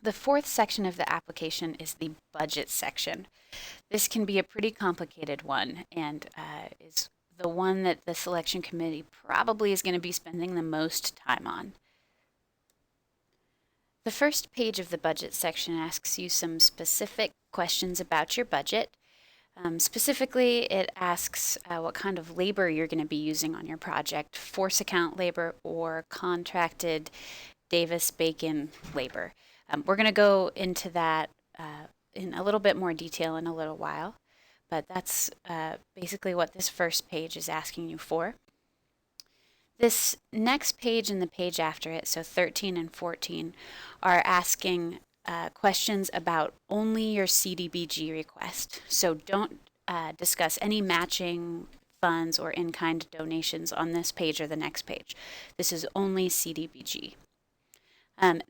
The fourth section of the application is the budget section. This can be a pretty complicated one and is the one that the selection committee probably is going to be spending the most time on. The first page of the budget section asks you some specific questions about your budget. Specifically, it asks what kind of labor you're going to be using on your project, force account labor or contracted Davis-Bacon labor. We're going to go into that in a little bit more detail in a little while, but that's basically what this first page is asking you for. This next page and the page after it, so 13 and 14, are asking questions about only your CDBG request. So don't discuss any matching funds or in-kind donations on this page or the next page. This is only CDBG.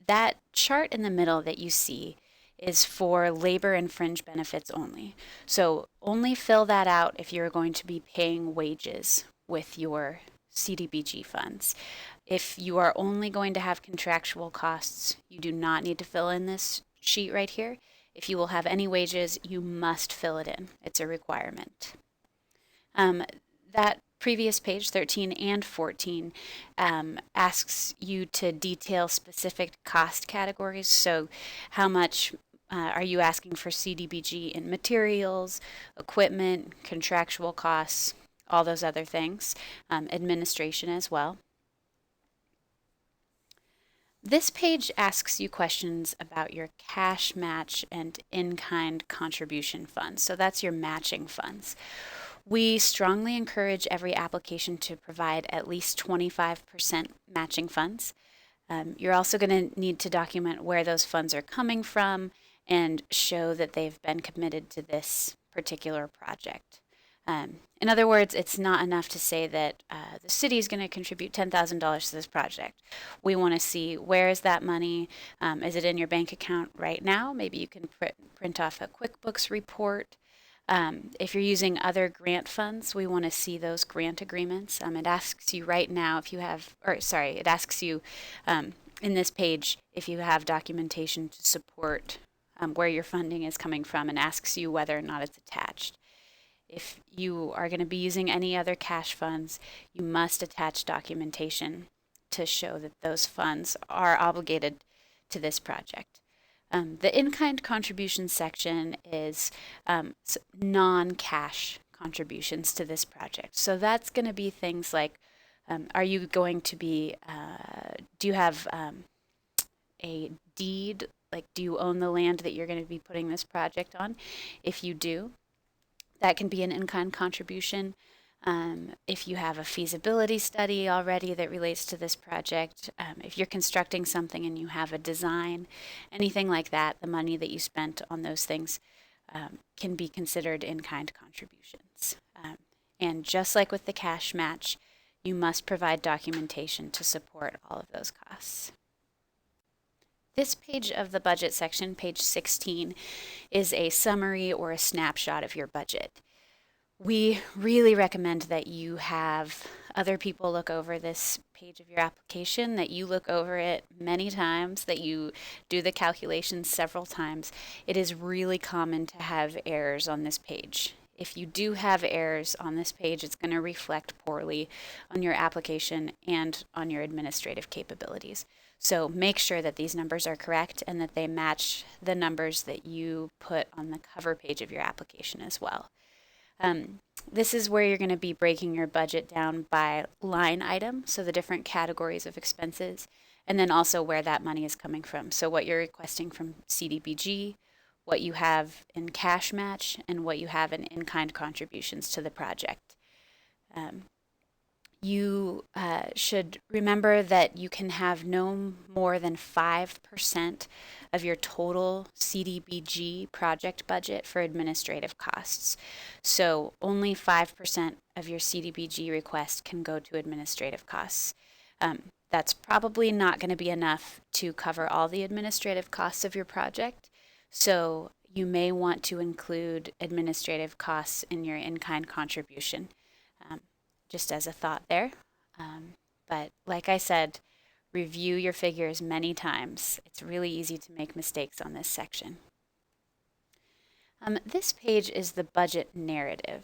That chart in the middle that you see is for labor and fringe benefits only. So only fill that out if you're going to be paying wages with your CDBG funds. If you are only going to have contractual costs, you do not need to fill in this sheet right here. If you will have any wages, you must fill it in. It's a requirement. That previous page, 13 and 14, asks you to detail specific cost categories. So how much are you asking for CDBG in materials, equipment, contractual costs, all those other things, administration as well. This page asks you questions about your cash match and in-kind contribution funds. So that's your matching funds. We strongly encourage every application to provide at least 25% matching funds. You're also going to need to document where those funds are coming from and show that they've been committed to this particular project. In other words, it's not enough to say that the city is going to contribute $10,000 to this project. We want to see, where is that money? Is it in your bank account right now? Maybe you can print off a QuickBooks report. If you're using other grant funds, we want to see those grant agreements. It asks you right now if you have, it asks you in this page if you have documentation to support where your funding is coming from, and asks you whether or not it's attached. If you are going to be using any other cash funds, you must attach documentation to show that those funds are obligated to this project. The in-kind contribution section is non-cash contributions to this project. So that's going to be things like, are you going to be, do you have a deed? Like, do you own the land that you're going to be putting this project on? If you do, that can be an in-kind contribution. If you have a feasibility study already that relates to this project, if you're constructing something and you have a design, anything like that, the money that you spent on those things can be considered in-kind contributions. And just like with the cash match, you must provide documentation to support all of those costs. This page of the budget section, page 16, is a summary or a snapshot of your budget. We really recommend that you have other people look over this page of your application, that you look over it many times, that you do the calculations several times. It is really common to have errors on this page. If you do have errors on this page, it's going to reflect poorly on your application and on your administrative capabilities. So make sure that these numbers are correct and that they match the numbers that you put on the cover page of your application as well. This is where you're going to be breaking your budget down by line item, so the different categories of expenses, and then also where that money is coming from. So what you're requesting from CDBG, what you have in cash match, and what you have in in-kind contributions to the project. You should remember that you can have no more than 5% of your total CDBG project budget for administrative costs. So only 5% of your CDBG request can go to administrative costs. That's probably not going to be enough to cover all the administrative costs of your project. So you may want to include administrative costs in your in-kind contribution. Just as a thought there. But like I said, Review your figures many times. It's really easy to make mistakes on this section. This page is the budget narrative.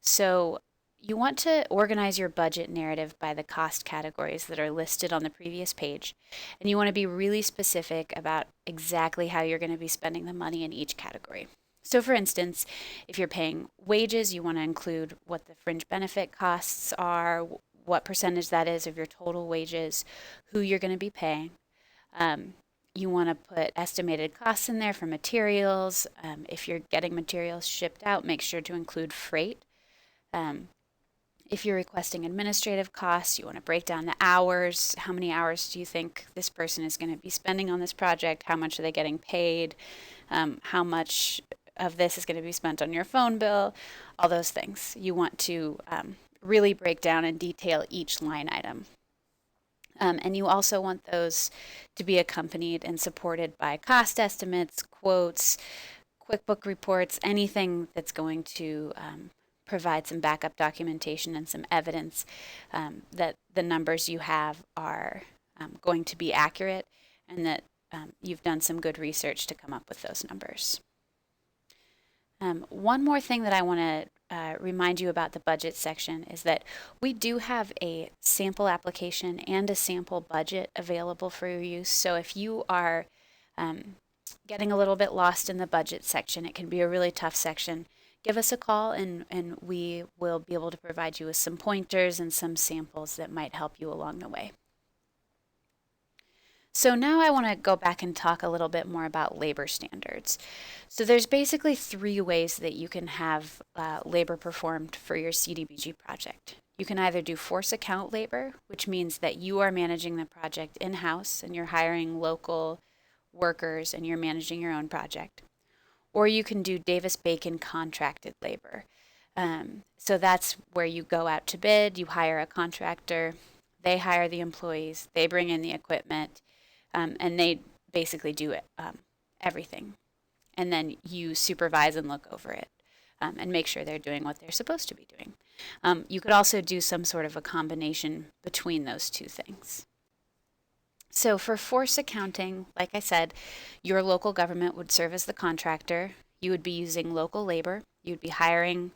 So you want to organize your budget narrative by the cost categories that are listed on the previous page. And you want to be really specific about exactly how you're going to be spending the money in each category. So for instance, if you're paying wages, you want to include what the fringe benefit costs are, what percentage that is of your total wages, who you're going to be paying. You want to put estimated costs in there for materials. If you're getting materials shipped out, make sure to include freight. If you're requesting administrative costs, you want to break down the hours. How many hours do you think this person is going to be spending on this project? How much are they getting paid? How much of this is going to be spent on your phone bill? All those things. You want to really break down and detail each line item. And you also want those to be accompanied and supported by cost estimates, quotes, QuickBook reports, anything that's going to provide some backup documentation and some evidence that the numbers you have are going to be accurate and that you've done some good research to come up with those numbers. One more thing that I want to remind you about the budget section is that we do have a sample application and a sample budget available for your use. So if you are getting a little bit lost in the budget section, it can be a really tough section, give us a call and we will be able to provide you with some pointers and some samples that might help you along the way. So now I want to go back and talk a little bit more about labor standards. So there's basically 3 ways that you can have labor performed for your CDBG project. You can either do force account labor, which means that you are managing the project in-house and you're hiring local workers and you're managing your own project. Or you can do Davis-Bacon contracted labor. So that's where you go out to bid, you hire a contractor, they hire the employees, they bring in the equipment, and they basically do it, everything. And then you supervise and look over it and make sure they're doing what they're supposed to be doing. You could also do some sort of a combination between those 2 things. So for force accounting, like I said, your local government would serve as the contractor. You would be using local labor. You would be hiring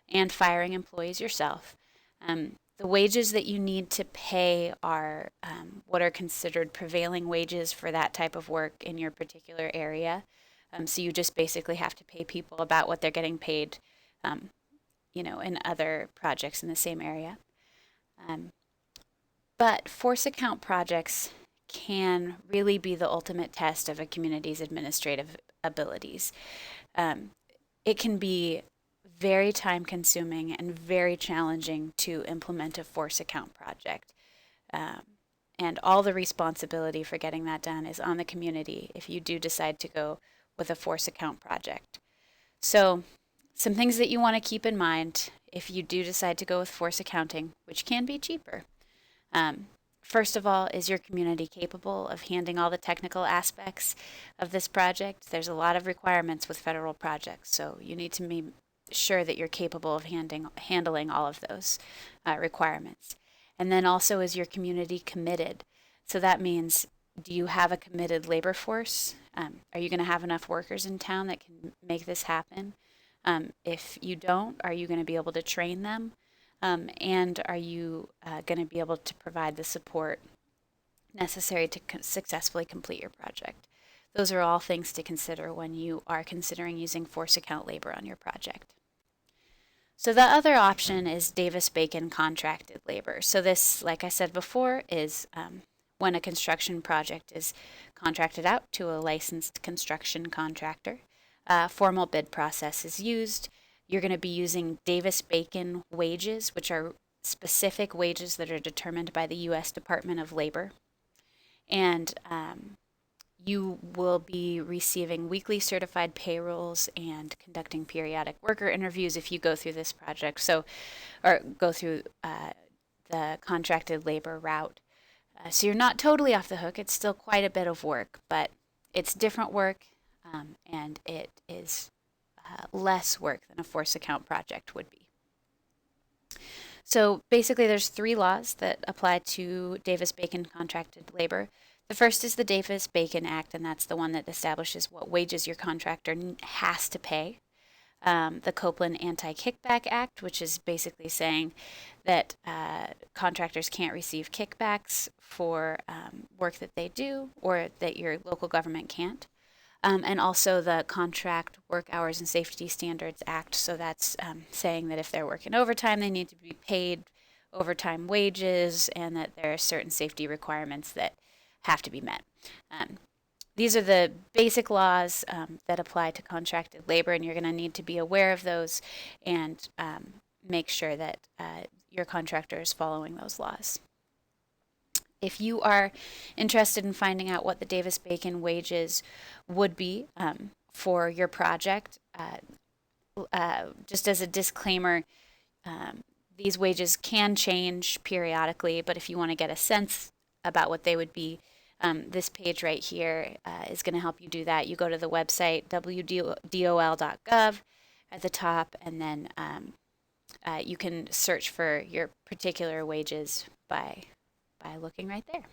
and firing employees yourself. The wages that you need to pay are what are considered prevailing wages for that type of work in your particular area. So you just basically have to pay people about what they're getting paid, in other projects in the same area. But force account projects can really be the ultimate test of a community's administrative abilities. It can be very time consuming and very challenging to implement a force account project. And all the responsibility for getting that done is on the community if you do decide to go with a force account project. So some things that you want to keep in mind if you do decide to go with force accounting, which can be cheaper. First of all, is your community capable of handling all the technical aspects of this project? There's a lot of requirements with federal projects, so you need to be sure that you're capable of handling all of those requirements. And then also, is your community committed? So that means, do you have a committed labor force? Are you going to have enough workers in town that can make this happen? If you don't, are you going to be able to train them? And are you going to be able to provide the support necessary to successfully complete your project? Those are all things to consider when you are considering using force account labor on your project. So the other option is Davis-Bacon contracted labor. So this, like I said before, is when a construction project is contracted out to a licensed construction contractor. Formal bid process is used. You're going to be using Davis-Bacon wages, which are specific wages that are determined by the U.S. Department of Labor. And you will be receiving weekly certified payrolls and conducting periodic worker interviews if you go through this project, or go through the contracted labor route. So you're not totally off the hook. It's still quite a bit of work, but it's different work, and it is less work than a force account project would be. So basically, there's 3 laws that apply to Davis-Bacon contracted labor. The first is the Davis-Bacon Act, and that's the one that establishes what wages your contractor has to pay. The Copeland Anti-Kickback Act, which is basically saying that contractors can't receive kickbacks for work that they do or that your local government can't. And also the Contract Work Hours and Safety Standards Act. So that's saying that if they're working overtime, they need to be paid overtime wages and that there are certain safety requirements that have to be met. These are the basic laws that apply to contracted labor, and you're going to need to be aware of those and make sure that your contractor is following those laws. If you are interested in finding out what the Davis-Bacon wages would be for your project, just as a disclaimer, these wages can change periodically, but if you want to get a sense about what they would be, this page right here is going to help you do that. You go to the website wdol.gov at the top, and then you can search for your particular wages by looking right there.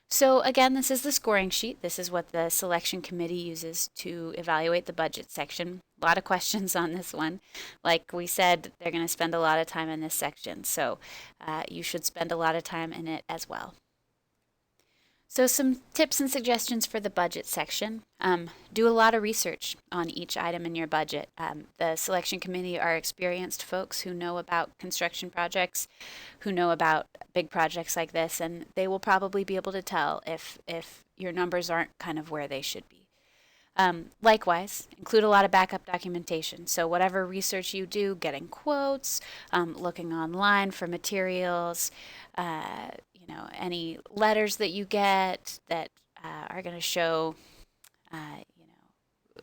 So again, this is the scoring sheet. This is what the selection committee uses to evaluate the budget section. A lot of questions on this one. Like we said, they're going to spend a lot of time in this section, so you should spend a lot of time in it as well. So some tips and suggestions for the budget section. Do a lot of research on each item in your budget. The selection committee are experienced folks who know about construction projects, who know about big projects like this, and they will probably be able to tell if your numbers aren't kind of where they should be. Likewise, include a lot of backup documentation. So whatever research you do, getting quotes, looking online for materials, any letters that you get that are going to show,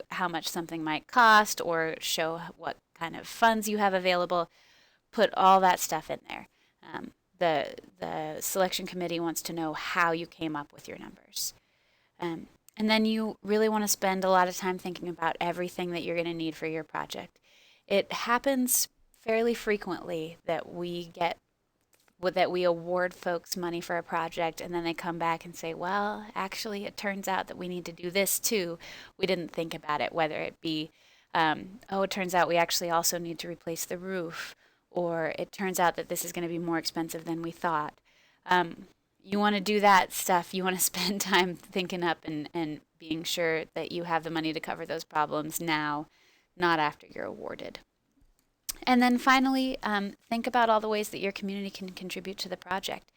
how much something might cost or show what kind of funds you have available. Put all that stuff in there. The selection committee wants to know how you came up with your numbers. And then you really want to spend a lot of time thinking about everything that you're going to need for your project. It happens fairly frequently that we award folks money for a project and then they come back and say, well, actually it turns out that we need to do this too. We didn't think about it, whether it be, it turns out we actually also need to replace the roof, or it turns out that this is going to be more expensive than we thought. You want to do that stuff. You want to spend time thinking up and being sure that you have the money to cover those problems now, not after you're awarded. And then finally, think about all the ways that your community can contribute to the project.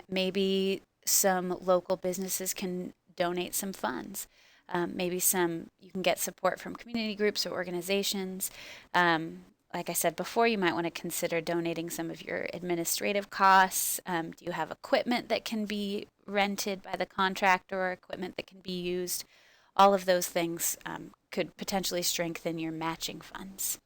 Maybe some local businesses can donate some funds. Maybe you can get support from community groups or organizations. Like I said before, you might want to consider donating some of your administrative costs. Do you have equipment that can be rented by the contractor or equipment that can be used? All of those things could potentially strengthen your matching funds.